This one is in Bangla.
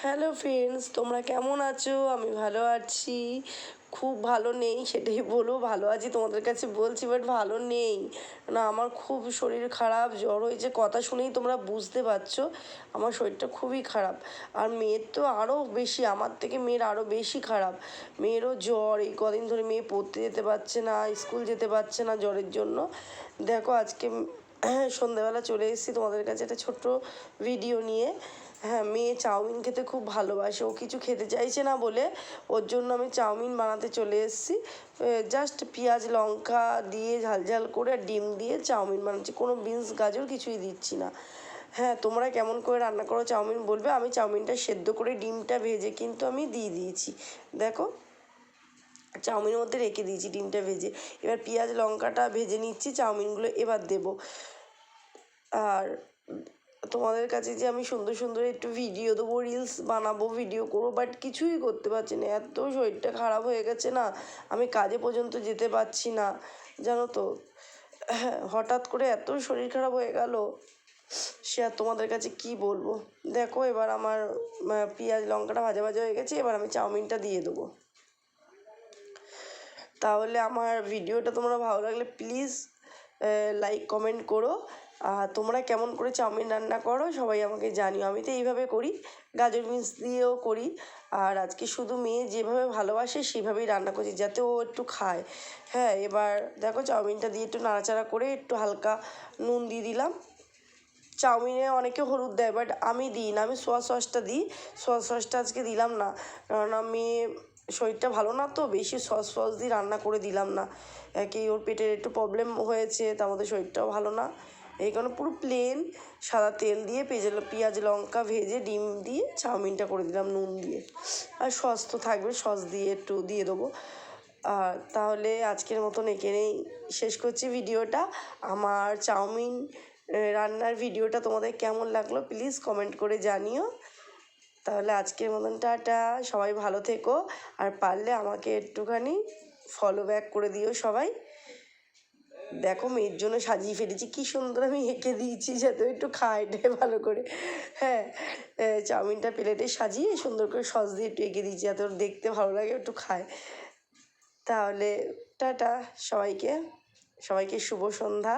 হ্যালো ফ্রেন্ডস, তোমরা কেমন আছো? আমি ভালো আছি। খুব ভালো নেই সেটাই বলো, ভালো আছি তোমাদের কাছে বলছি, বাট ভালো নেই না। আমার খুব শরীর খারাপ, জ্বর হয়েছে, কথা শুনেই তোমরা বুঝতে পারছো আমার শরীরটা খুবই খারাপ। আর মেয়ের তো আরও বেশি, আমার থেকে মেয়ের আরও বেশি খারাপ। মেয়েরও জ্বর, এই কদিন ধরে মেয়ে পড়তে যেতে পারছে না, স্কুল যেতে পারছে না জ্বরের জন্য। দেখো আজকে সন্ধ্যাবেলা চলে এসেছি তোমাদের কাছে একটা ছোট্ট ভিডিও নিয়ে। হ্যাঁ, মেয়ে চাউমিন খেতে খুব ভালোবাসে, ও কিছু খেতে চাইছে না বলে ওর জন্য আমি চাউমিন বানাতে চলে এসেছি। জাস্ট পেঁয়াজ লঙ্কা দিয়ে ঝাল ঝাল করে আর ডিম দিয়ে চাউমিন বানাচ্ছি, কোনো বিনস গাজর কিছুই দিচ্ছি না। হ্যাঁ, তোমরা কেমন করে রান্না করো চাউমিন বলবে। আমি চাউমিনটা সেদ্ধ করে ডিমটা ভেজে কিন্তু আমি দিয়ে দিয়েছি। দেখো, চাউমিনের মধ্যে রেখে দিয়েছি ডিমটা ভেজে। এবার পেঁয়াজ লঙ্কাটা ভেজে নিচ্ছি, চাউমিনগুলো এবার দেবো। আর তোমাদের কাছে যে আমি সুন্দর সুন্দর একটু ভিডিও দেবো, রিলস বানাবো, ভিডিও করবো, বাট কিছুই করতে পারছি না। এত শরীরটা খারাপ হয়ে গেছে না, আমি কাজে পর্যন্ত যেতে পারছি না, জানো তো। হঠাৎ করে এত শরীর খারাপ হয়ে গেল, সে আর তোমাদের কাছে কি বলবো। দেখো, এবার আমার পেঁয়াজ লঙ্কাটা ভাজা ভাজা হয়ে গেছে, এবার আমি চাউমিনটা দিয়ে দেবো। তাহলে আমার ভিডিওটা তোমরা ভালো লাগলে প্লিজ লাইক কমেন্ট করো। আর তোমরা কেমন করে চাউমিন রান্না করো সবাই আমাকে জানিও। আমি তো এইভাবে করি, গাজর বিনস দিয়েও করি। আর আজকে শুধু মেয়ে যেভাবে ভালোবাসে সেভাবেই রান্না করছি, যাতে ও একটু খায়। হ্যাঁ, এবার দেখো চাউমিনটা দিয়ে একটু নাড়াচাড়া করে একটু হালকা নুন দিয়ে দিলাম। চাউমিনে অনেকে হলুদ দেয়, বাট আমি দিই না, আমি সোয়া সসটা দিই। সোয়া সসটা আজকে দিলাম না, কারণ আমি শরীরটা ভালো না, তো বেশি সস দিয়ে রান্না করে দিলাম না। একেই ওর পেটের একটু প্রবলেম হয়েছে, তার মধ্যে শরীরটাও ভালো না। এই কারণে পুরো প্লেন সাদা তেল দিয়ে পেঁয়াজ লঙ্কা ভেজে ডিম দিয়ে চাউমিনটা করে দিলাম নুন দিয়ে। আর সস তো থাকবে, সস দিয়ে একটু দিয়ে দেবো। আর তাহলে আজকের মতন এখানেই শেষ করছি ভিডিওটা। আমার চাউমিন রান্নার ভিডিওটা তোমাদের কেমন লাগলো প্লিজ কমেন্ট করে জানিও। তাহলে আজকের মতন টাটা, সবাই ভালো থেকো। আর পারলে আমাকে একটুখানি ফলো ব্যাক করে দিও সবাই। দেখো, মেয়ের জন্য সাজিয়ে ফেলেছি, কি সুন্দর আমি এঁকে দিয়েছি যাতে একটু খায় ভালো করে। হ্যাঁ, চাউমিনটা প্লেটে সাজিয়ে সুন্দর করে সস দিয়ে একটু এঁকে দিয়েছি যাতে ওর দেখতে ভালো লাগে, একটু খায়। তাহলে টাটা সবাইকে, সবাইকে শুভ সন্ধ্যা।